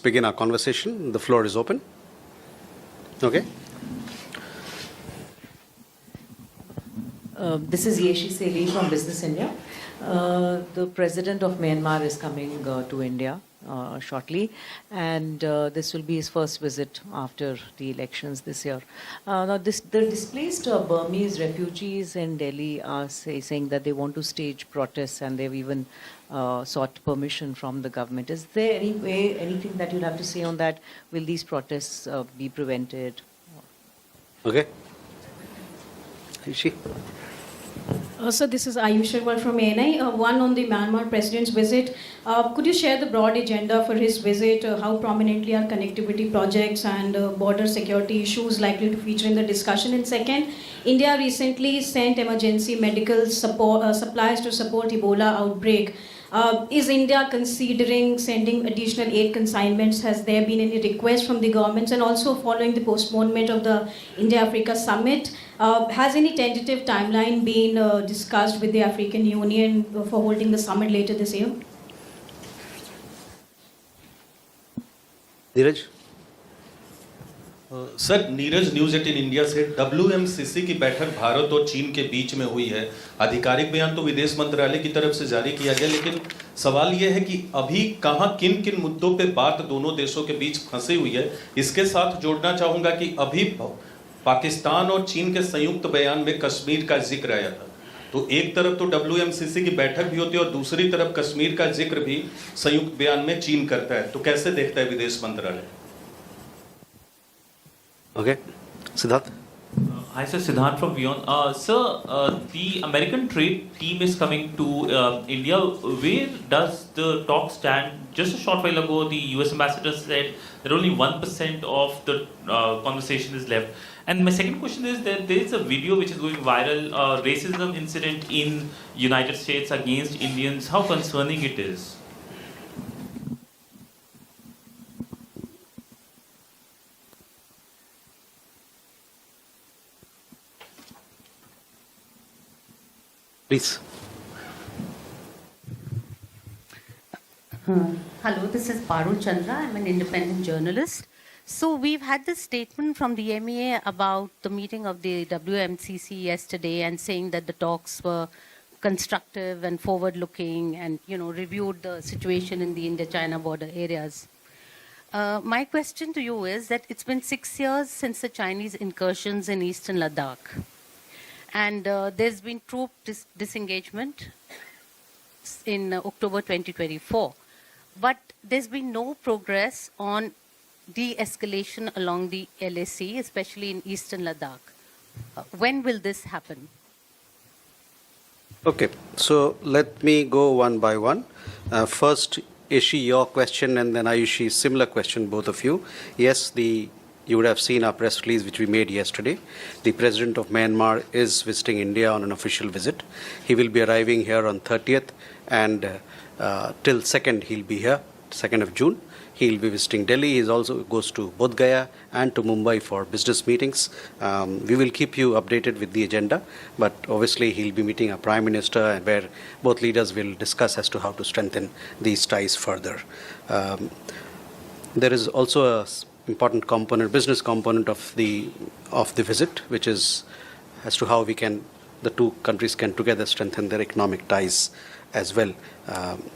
begin our conversation. The floor is open. Okay. This is Yeshi Seli from Business India. The president of Myanmar is coming to India shortly, and this will be his first visit after the elections this year. Now, the displaced Burmese refugees in Delhi are saying that they want to stage protests, and they've even sought permission from the government. Is there anything that you'll have to say on that? Will these protests be prevented? Okay. Yeshi. So this is Ayush Sharma from ANI. One on the Myanmar president's visit. Could you share the broad agenda for his visit? How prominently are connectivity projects and border security issues likely to feature in the discussion? And second, India recently sent emergency medical support, supplies to support Ebola outbreak. Is India considering sending additional aid consignments? Has there been any request from the governments? And also following the postponement of the India-Africa summit, has any tentative timeline been discussed with the African Union for holding the summit later this year? Neeraj? Sir Neeraj news 18 India से WMCC की बैठक भारत और चीन के बीच में हुई है। आधिकारिक बयान तो विदेश मंत्रालय की तरफ से जारी किया गया, लेकिन सवाल यह है कि अभी कहां किन किन मुद्दों पे बात दोनों देशों के बीच फंसी हुई है। इसके साथ जोड़ना चाहूंगा कि अभी पाकिस्तान और चीन के संयुक्त बयान में कश्मीर का जिक्र आया था। तो एक तरफ तो WMCC की बैठक भी होती है और दूसरी तरफ कश्मीर का जिक्र भी संयुक्त बयान में चीन करता है। तो कैसे देखता है विदेश मंत्रालय? Okay. Siddharth? Hi, sir. Siddharth from Beyond. Sir, the American trade team is coming to India. Where does the talk stand? Just a short while ago, the US ambassador said that only 1% of the conversation is left. And my second question is that there is a video which is going viral, racism incident in United States against Indians. How concerning it is? Please. Hello, this is Parul Chandra. I'm an independent journalist. So we've had this statement from the MEA about the meeting of the WMCC yesterday and saying that the talks were constructive and forward-looking and, reviewed the situation in the India-China border areas. My question to you is that it's been 6 years since the Chinese incursions in eastern Ladakh. And there's been troop disengagement in October 2024. But there's been no progress on de-escalation along the LAC, especially in eastern Ladakh. When will this happen? Okay, so let me go one by one. First, Ishi, your question, and then Ayushi, similar question, both of you. Yes, you would have seen our press release which we made yesterday. The President of Myanmar is visiting India on an official visit. He will be arriving here on 30th, and till 2nd he'll be here, 2nd of June. He'll be visiting Delhi. He also goes to Bodh Gaya and to Mumbai for business meetings. We will keep you updated with the agenda, but obviously he'll be meeting our Prime Minister, where both leaders will discuss as to how to strengthen these ties further. There is also a important component, business component of the visit, which is as to how the two countries can together strengthen their economic ties as well.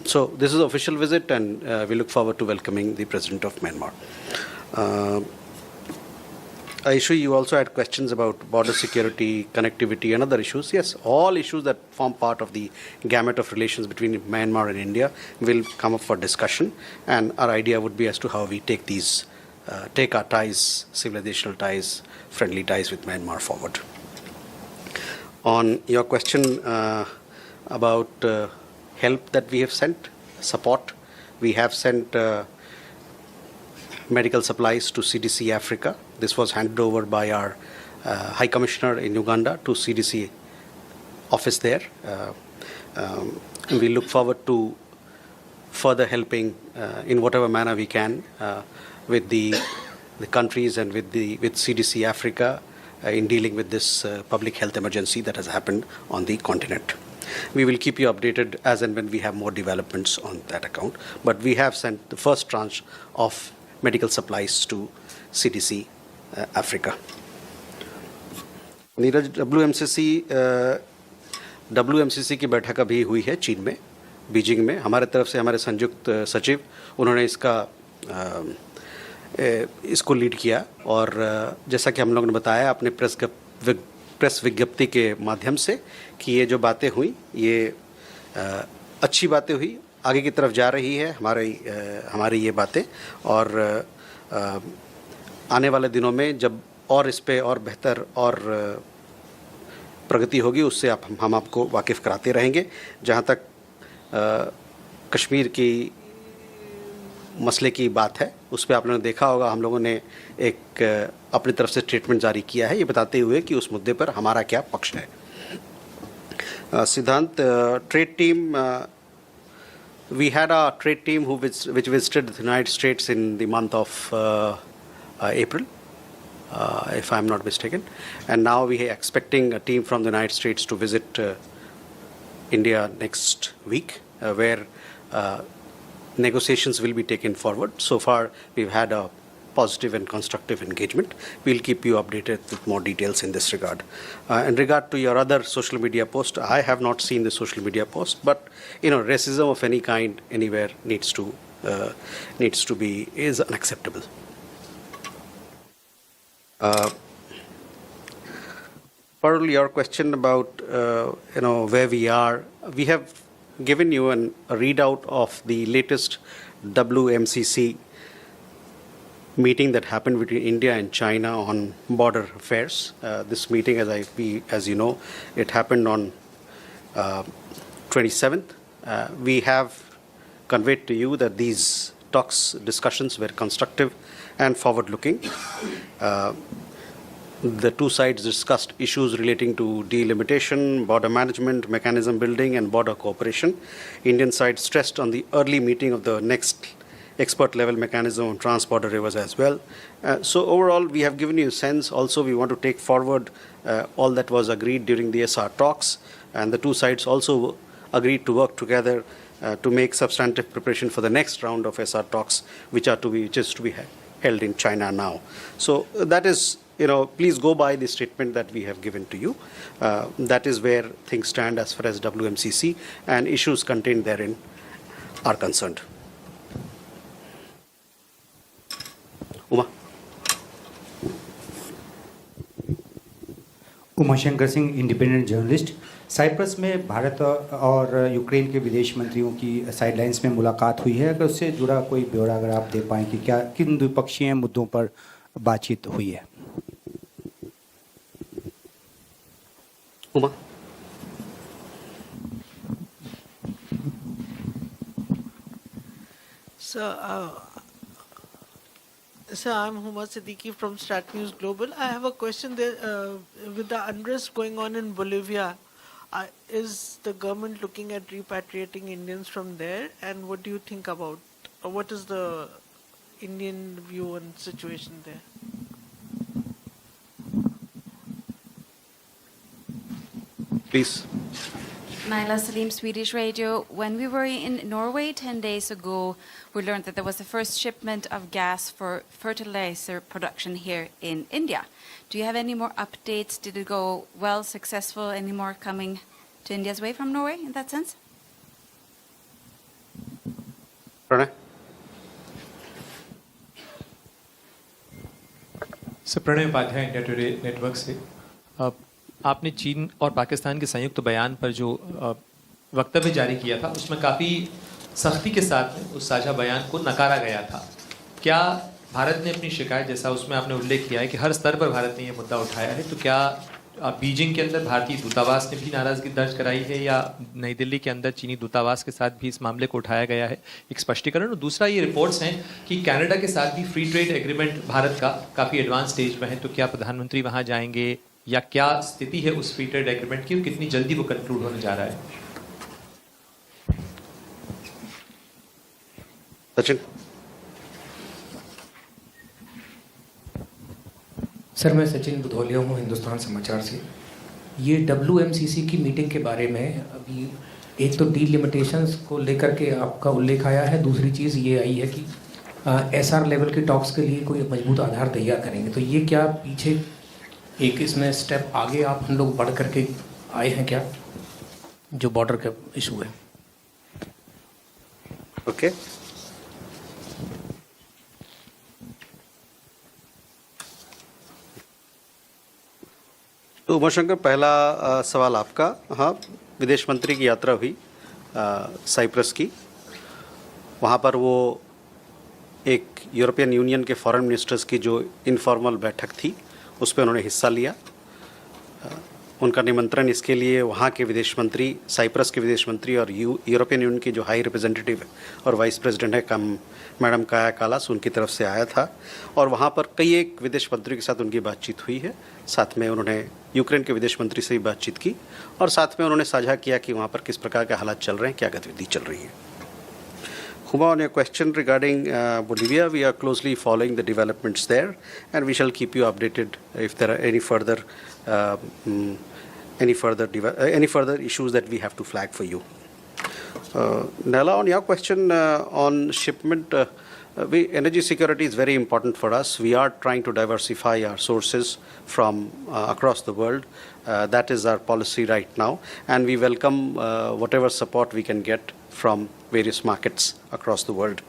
So this is an official visit, and we look forward to welcoming the President of Myanmar. Aishu, you also had questions about border security, connectivity, and other issues. Yes, all issues that form part of the gamut of relations between Myanmar and India will come up for discussion, and our idea would be as to how we take our ties, civilizational ties, friendly ties with Myanmar forward. On your question about help that we have sent, support, we have sent medical supplies to CDC Africa. This was handed over by our High Commissioner in Uganda to CDC office there. We look forward to further helping in whatever manner we can with the countries and with CDC Africa in dealing with this public health emergency that has happened on the continent. We will keep you updated as and when we have more developments on that account. But we have sent the first tranche of medical supplies to CDC Africa. Neeraj, WMCC की बैठक अभी हुई है चीन में, Beijing में. हमारे तरफ से हमारे संयुक्त सचिव, उन्होंने इसको लीड किया, और जैसा कि हम लोगों ने बताया अपने प्रेस विज्ञप्ति के माध्यम से कि ये जो बातें हुई ये अच्छी बातें हुई, आगे की तरफ जा रही है हमारी ये बातें, और आने वाले दिनों में जब और इस पे और बेहतर और प्रगति होगी उससे हम आपको वाकिफ़ कराते रहेंगे. जहाँ तक कश्मीर की मसले की बात है, उस पर आप लोगों ने देखा होगा, हम लोगों ने एक अपनी तरफ से स्टेटमेंट जारी किया है, ये बताते हुए कि उस मुद्दे पर हमारा क्या पक्ष है. सिद्धांत, trade team, we had a trade team which visited the United States in the month of April, if I'm not mistaken, and now we are expecting a team from the United States to visit India next week, where negotiations will be taken forward. So far, we've had a positive and constructive engagement. We'll keep you updated with more details in this regard. In regard to your other social media post, I have not seen the social media post, but racism of any kind anywhere is unacceptable. Parul, your question about where we are, we have given you a readout of the latest WMCC meeting that happened between India and China on border affairs. This meeting, as you know, it happened on 27th. We have conveyed to you that these discussions were constructive and forward-looking. The two sides discussed issues relating to delimitation, border management, mechanism building, and border cooperation. Indian side stressed on the early meeting of the next expert-level mechanism on trans-border rivers as well. So overall, we have given you a sense. Also, we want to take forward all that was agreed during the SR talks, and the two sides also agreed to work together to make substantive preparation for the next round of SR talks, which is to be held in China now. So that is, please go by the statement that we have given to you. That is where things stand as far as WMCC and issues contained therein are concerned. Umashankar Singh, independent journalist. Cyprus में भारत और Ukraine के विदेश मंत्रियों की sidelines में मुलाकात हुई है. अगर उससे जुड़ा कोई ब्यौरा अगर आप दे पाएं कि किन द्विपक्षीय मुद्दों पर बातचीत हुई है. Uma. Sir, I'm Huma Siddiqui from Stat News Global. I have a question there. With the unrest going on in Bolivia, is the government looking at repatriating Indians from there? And what do you think about, what is the Indian view on the situation there? Please. Naila Salim, Swedish Radio. When we were in Norway 10 days ago, we learned that there was the first shipment of gas for fertilizer production here in India. Do you have any more updates? Did it go well, successful? Any more coming to India's way from Norway in that sense? Pranay? Sir, Pranay Upadhyay, India Today network से. आपने चीन और पाकिस्तान के संयुक्त बयान पर जो वक्तव्य जारी किया था, उसमें काफ़ी सख्ती के साथ उस साझा बयान को नकारा गया था. क्या भारत ने अपनी शिकायत, जैसा उसमें आपने उल्लेख किया है कि हर स्तर पर भारत ने ये मुद्दा उठाया है, तो क्या बीजिंग के अंदर भारतीय दूतावास ने भी नाराज़गी दर्ज कराई है या नई दिल्ली के अंदर चीनी दूतावास के साथ भी इस मामले को उठाया गया है? एक स्पष्टीकरण. और दूसरा, ये रिपोर्ट्स हैं कि कनाडा के साथ भी फ्री ट्रेड एग्रीमेंट भारत का काफ़ी एडवांस स्टेज में है, तो क्या प्रधानमंत्री वहाँ जाएंगे या क्या स्थिति है उस फ्री ट्रेड एग्रीमेंट की, कितनी जल्दी वो कंक्लूड होने जा रहा है? सचिन. सर, मैं सचिन बुधौलिया हूँ, हिंदुस्तान समाचार से. ये WMCC की मीटिंग के बारे में अभी एक तो डीलिमिटेशंस को लेकर के आपका उल्लेख आया है, दूसरी चीज़ ये आई है कि SR लेवल की टॉक्स के लिए कोई मजबूत आधार तैयार करेंगे, तो ये क्या पीछे एक इसमें स्टेप आगे आप हम लोग बढ़ करके आए हैं क्या, जो बॉर्डर का इशू है? ओके तो उमाशंकर, पहला सवाल आपका। हाँ, विदेश मंत्री की यात्रा हुई साइप्रस की। वहाँ पर वो एक यूरोपियन यूनियन के फॉरेन मिनिस्टर्स की जो इनफॉर्मल बैठक थी उस पर उन्होंने हिस्सा लिया। उनका निमंत्रण इसके लिए वहाँ के विदेश मंत्री, साइप्रस के विदेश मंत्री और यूरोपियन यूनियन की जो हाई रिप्रेजेंटेटिव और वाइस प्रेसिडेंट है मैडम काया कालास, उनकी तरफ से आया था। और वहाँ पर कई एक विदेश मंत्रियों के साथ उनकी बातचीत हुई है। साथ में उन्होंने यूक्रेन के विदेश मंत्री से भी बातचीत की और साथ में उन्होंने साझा किया कि वहाँ पर किस प्रकार के हालात चल रहे हैं, क्या गतिविधि चल रही है। Huma, on your question regarding Bolivia, we are closely following the developments there, and we shall keep you updated if there are any further issues that we have to flag for you. Nala, on your question on shipment, energy security is very important for us. We are trying to diversify our sources from across the world. That is our policy right now, and we welcome whatever support we can get from various markets across the world.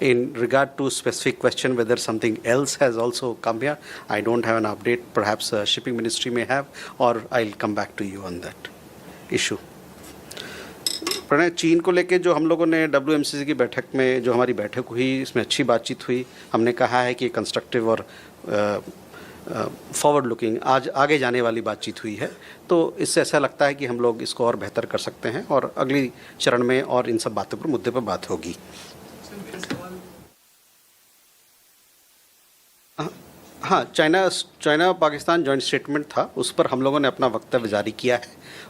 In regard to specific question whether something else has also come here, I don't have an update. Perhaps shipping ministry may have, or I'll come back to you on that issue. Pranay, चीन को लेके जो हम लोगों ने WMCC की बैठक में जो हमारी बैठक हुई, इसमें अच्छी बातचीत हुई। हमने कहा है कि कंस्ट्रक्टिव और फॉरवर्ड लुकिंग आज आगे जाने वाली बातचीत हुई है। तो इससे ऐसा लगता है कि हम लोग इसको और बेहतर कर सकते हैं और अगली चरण में और इन सब बातों पर, मुद्दे पर बात होगी। हाँ, चाइना पाकिस्तान जॉइंट स्टेटमेंट था, उस पर हम लोगों ने अपना वक्तव्य जारी किया है।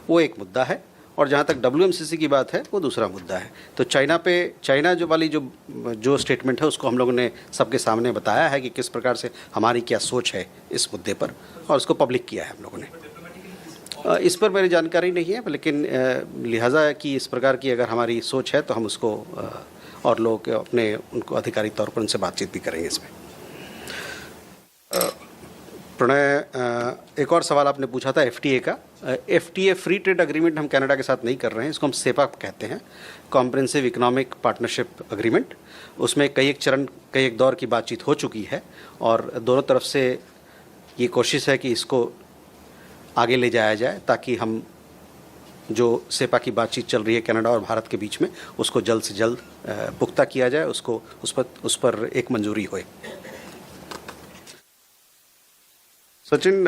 वो एक मुद्दा है, और जहाँ तक WMCC की बात है वो दूसरा मुद्दा है। तो चाइना जो स्टेटमेंट है उसको हम लोगों ने सबके सामने बताया है कि किस प्रकार से हमारी क्या सोच है इस मुद्दे पर, और उसको पब्लिक किया है हम लोगों ने। इस पर मेरी जानकारी नहीं है, लेकिन लिहाजा कि इस प्रकार की अगर हमारी सोच है तो हम उसको और लोग उनको आधिकारिक तौर पर उनसे बातचीत भी करेंगे इसमें। प्रणय, एक और सवाल आपने पूछा था FTA का। FTA फ्री ट्रेड एग्रीमेंट हम कनाडा के साथ नहीं कर रहे हैं, इसको हम सेपा कहते हैं, कॉम्प्रिहेंसिव इकोनॉमिक पार्टनरशिप एग्रीमेंट। उसमें कई एक दौर की बातचीत हो चुकी है और दोनों तरफ से ये कोशिश है कि इसको आगे ले जाया जाए ताकि हम जो सेपा की बातचीत चल रही है कनाडा और भारत के बीच में, उसको जल्द से जल्द पुख्ता किया जाए, उस पर एक मंजूरी होए। सचिन,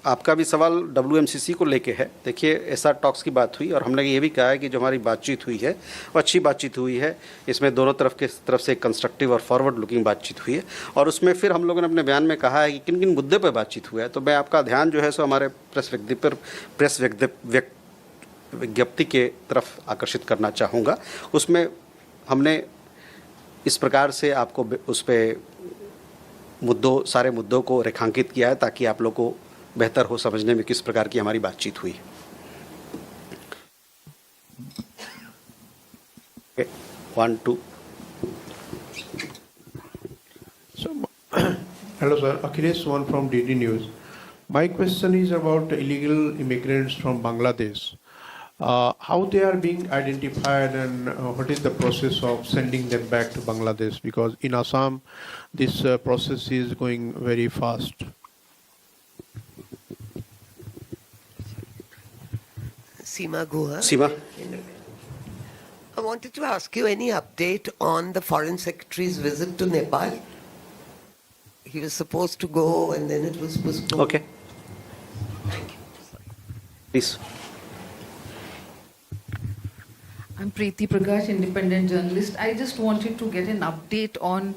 आपका भी सवाल WMCC को लेके है। देखिए, SR टॉक्स की बात हुई और हमने ये भी कहा है कि जो हमारी बातचीत हुई है वो अच्छी बातचीत हुई है। इसमें दोनों तरफ से कंस्ट्रक्टिव और फॉरवर्ड लुकिंग बातचीत हुई है, और उसमें फिर हम लोगों ने अपने बयान में कहा है कि किन किन मुद्दे पर बातचीत हुआ है। तो मैं आपका ध्यान जो है सो हमारे प्रेस विज्ञप्ति के तरफ आकर्षित करना चाहूँगा। उसमें हमने इस प्रकार से आपको उस पर सारे मुद्दों को रेखांकित किया है ताकि आप लोग को बेहतर हो समझने में किस प्रकार की हमारी बातचीत हुई। Okay. 1, 2. So, hello sir, Akhilesh Swan from DD News. My question is about illegal immigrants from Bangladesh. How they are being identified, and what is the process of sending them back to Bangladesh? Because in Assam, this process is going very fast. Seema Guha. Seema. I wanted to ask you any update on the Foreign Secretary's visit to Nepal. He was supposed to go and then it was postponed. Okay. Thank you. Please. I'm Preeti Prakash, independent journalist. I just wanted to get an update on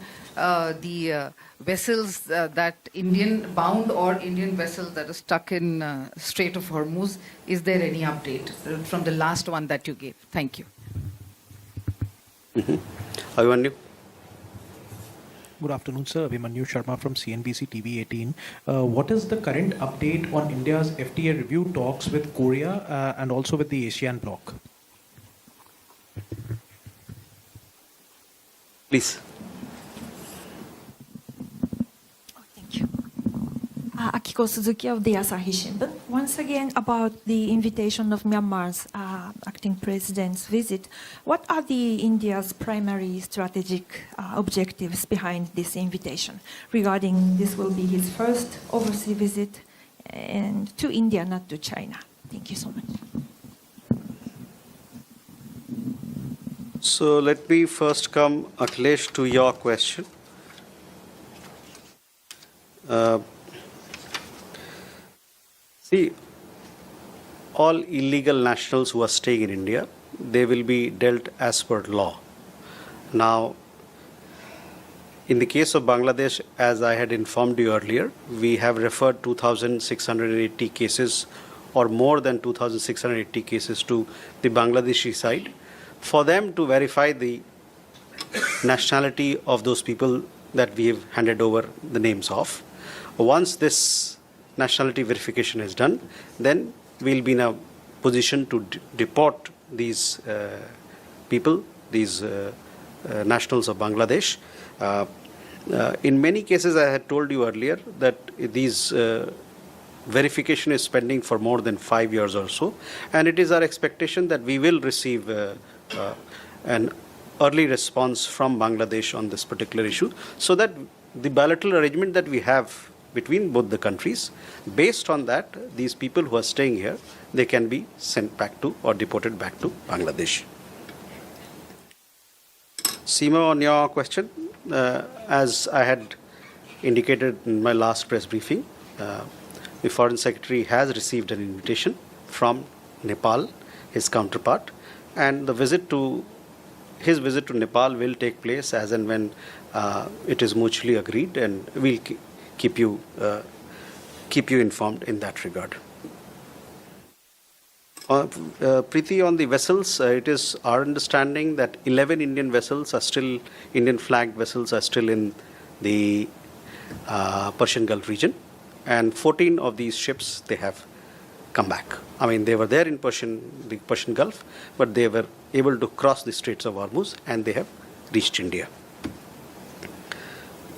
the vessels that Indian bound or Indian vessels that are stuck in Strait of Hormuz. Is there any update from the last one that you gave? Thank you. Abhimanyu. Good afternoon, sir. Abhimanyu Sharma from CNBC TV 18. What is the current update on India's FTA review talks with Korea and also with the ASEAN bloc? Please. Yoshiko Suzuki of the Asahi Shimbun. Once again, about the invitation of Myanmar's acting president's visit, what are the India's primary strategic objectives behind this invitation? Regarding this will be his first overseas visit and to India, not to China. Thank you so much. So let me first come, Akhilesh, to your question. See, all illegal nationals who are staying in India, they will be dealt as per law. Now, in the case of Bangladesh, as I had informed you earlier, we have referred 2,680 cases or more than 2,680 cases to the Bangladeshi side for them to verify the nationality of those people that we have handed over the names of. Once this nationality verification is done, then we'll be in a position to deport these people, these nationals of Bangladesh. In many cases, I had told you earlier that these verification is pending for more than 5 years or so, and it is our expectation that we will receive an early response from Bangladesh on this particular issue, so that the bilateral arrangement that we have between both the countries, based on that, these people who are staying here, they can be sent back to or deported back to Bangladesh. Seema, on your question, as I had indicated in my last press briefing, the Foreign Secretary has received an invitation from Nepal, his counterpart, and his visit to Nepal will take place as and when it is mutually agreed, and we'll keep you informed in that regard. Preeti, on the vessels, it is our understanding that 11 Indian flagged vessels are still in the Persian Gulf region, and 14 of these ships, they have come back. I mean, they were there in the Persian Gulf, but they were able to cross the Straits of Hormuz and they have reached India.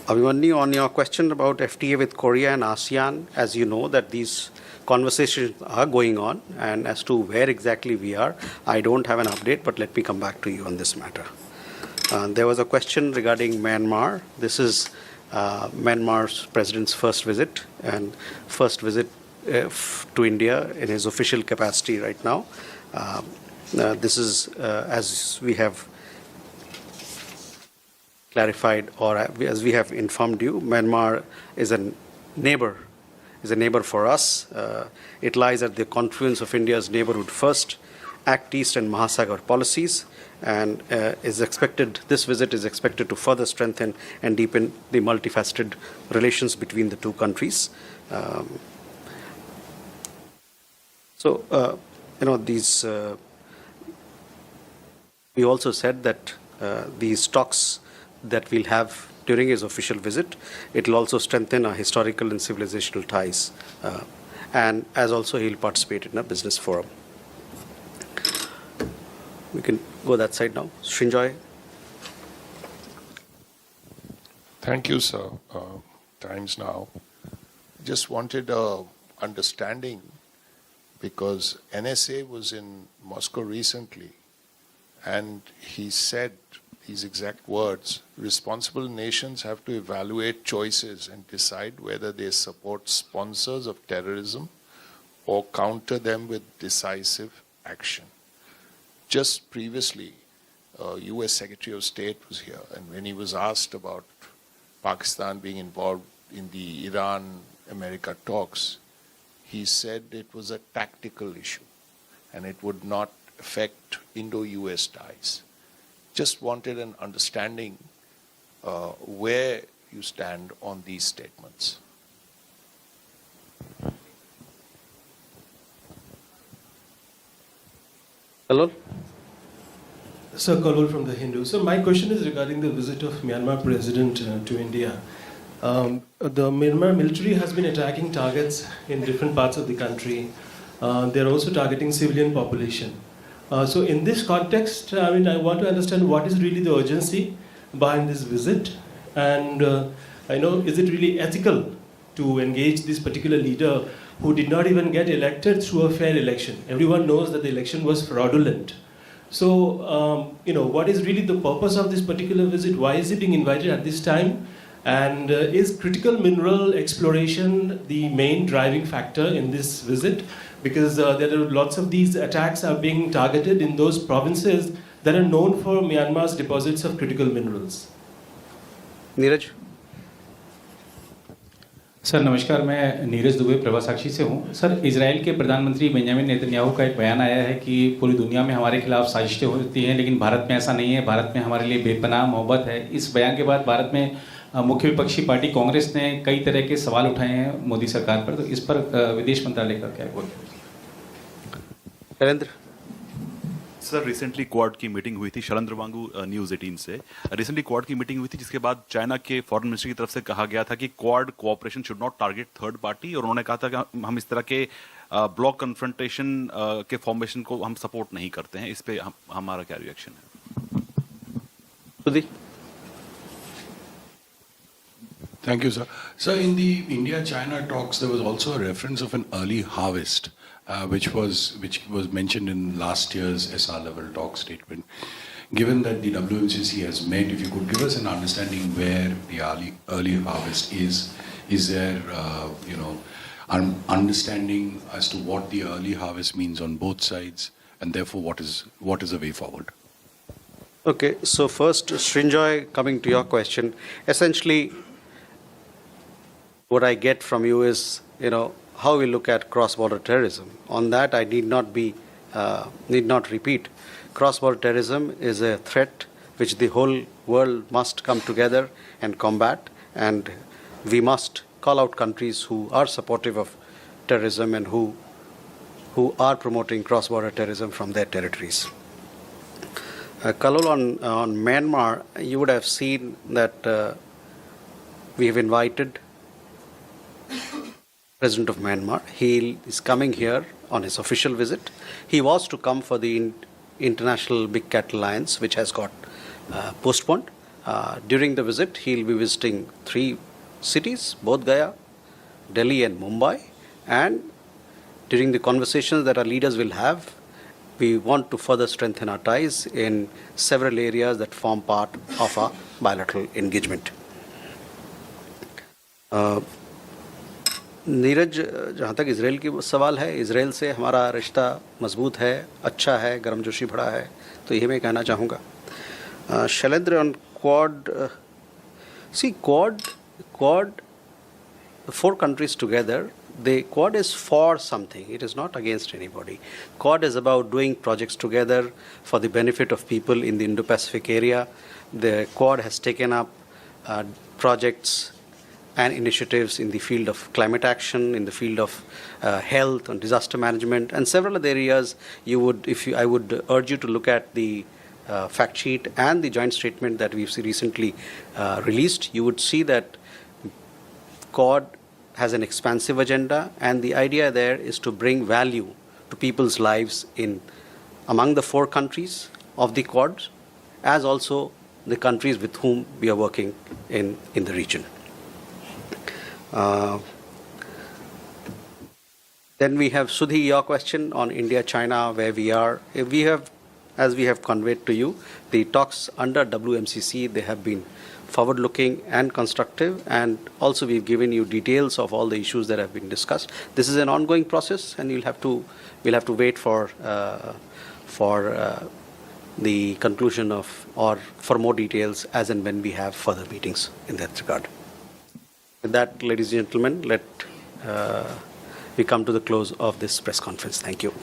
Abhimanyu, on your question about FTA with Korea and ASEAN, as you know that these conversations are going on, and as to where exactly we are, I don't have an update, but let me come back to you on this matter. There was a question regarding Myanmar. This is Myanmar's president's first visit to India in his official capacity right now. This is, as we have clarified, or as we have informed you, Myanmar is a neighbor for us. It lies at the confluence of India's neighborhood first, Act East and Mahasagar policies, and this visit is expected to further strengthen and deepen the multifaceted relations between the two countries. We also said that these talks that we'll have during his official visit, it will also strengthen our historical and civilizational ties, and as also he'll participate in a business forum. We can go that side now. Srinjoy. Thank you, sir. Time's now. Just wanted a understanding, because NSA was in Moscow recently, and he said these exact words: responsible nations have to evaluate choices and decide whether they support sponsors of terrorism or counter them with decisive action. Just previously, US Secretary of State was here, and when he was asked about Pakistan being involved in the Iran-America talks, he said it was a tactical issue and it would not affect Indo-US ties. Just wanted an understanding where you stand on these statements. Hello? Sir, Kalul from The Hindu. So my question is regarding the visit of Myanmar President to India. The Myanmar military has been attacking targets in different parts of the country. They're also targeting civilian population. So in this context, I want to understand what is really the urgency behind this visit, and is it really ethical to engage this particular leader who did not even get elected through a fair election. Everyone knows that the election was fraudulent. So, what is really the purpose of this particular visit? Why is he being invited at this time? And is critical mineral exploration the main driving factor in this visit? Because there are lots of these attacks are being targeted in those provinces that are known for Myanmar's deposits of critical minerals. Neeraj? Sir नमस्कार, मैं नीरज दुबे प्रभा साक्षी से हूँ। Sir, Israel के प्रधानमंत्री Benjamin Netanyahu का एक बयान आया है कि पूरी दुनिया में हमारे खिलाफ साजिशें होती हैं, लेकिन भारत में ऐसा नहीं है, भारत में हमारे लिए बेपनाह मोहब्बत है। इस बयान के बाद भारत में मुख्य विपक्षी पार्टी कांग्रेस ने कई तरह के सवाल उठाए हैं मोदी सरकार पर, तो इस पर विदेश मंत्रालय का क्या बोलते हैं? नरेंद्र? सर, रिसेंटली क्वाड की मीटिंग हुई थी, शैलेंद्र वांगू न्यूज़ 18 से। रिसेंटली क्वाड की मीटिंग हुई थी जिसके बाद चाइना के फॉरेन मिनिस्टर की तरफ से कहा गया था कि quad cooperation should not target third party, और उन्होंने कहा था कि हम इस तरह के ब्लॉक कन्फ्रंटेशन के फॉर्मेशन को हम सपोर्ट नहीं करते हैं। इस पे हमारा क्या रिएक्शन है? Thank you, sir. Sir, in the India-China talks, there was also a reference of an early harvest, which was mentioned in last year's SR level talk statement. Given that the WMCC has met, if you could give us an understanding where the early harvest is there, understanding as to what the early harvest means on both sides, and therefore what is the way forward? Okay, so first, Srinjoy, coming to your question, essentially, what I get from you is, how we look at cross-border terrorism. On that, I need not repeat. Cross-border terrorism is a threat which the whole world must come together and combat, and we must call out countries who are supportive of terrorism and who are promoting cross-border terrorism from their territories. Kalol, on Myanmar, you would have seen that we have invited President of Myanmar. He is coming here on his official visit. He was to come for the International Big Cat Alliance, which has got postponed. During the visit, he'll be visiting 3 cities, Bodh Gaya, Delhi and Mumbai. And during the conversations that our leaders will have, we want to further strengthen our ties in several areas that form part of our bilateral engagement. Neeraj, जहाँ तक Israel की सवाल है, Israel से हमारा रिश्ता मजबूत है, अच्छा है, गर्मजोशी भरा है, तो ये मैं कहना चाहूँगा। Shailendra, on quad, quad, 4 countries together, the Quad is for something. It is not against anybody. Quad is about doing projects together for the benefit of people in the Indo-Pacific area. The Quad has taken up projects and initiatives in the field of climate action, in the field of health and disaster management, and several other areas. I would urge you to look at the fact sheet and the joint statement that we've recently released. You would see that Quad has an expansive agenda, and the idea there is to bring value to people's lives among the 4 countries of the Quad, as also the countries with whom we are working in the region. Then we have, Sudhi, your question on India-China, where we are. As we have conveyed to you, the talks under WMCC, they have been forward-looking and constructive, and also we've given you details of all the issues that have been discussed. This is an ongoing process, and we'll have to wait for the conclusion or for more details as and when we have further meetings in that regard. With that, ladies and gentlemen, let we come to the close of this press conference. Thank you.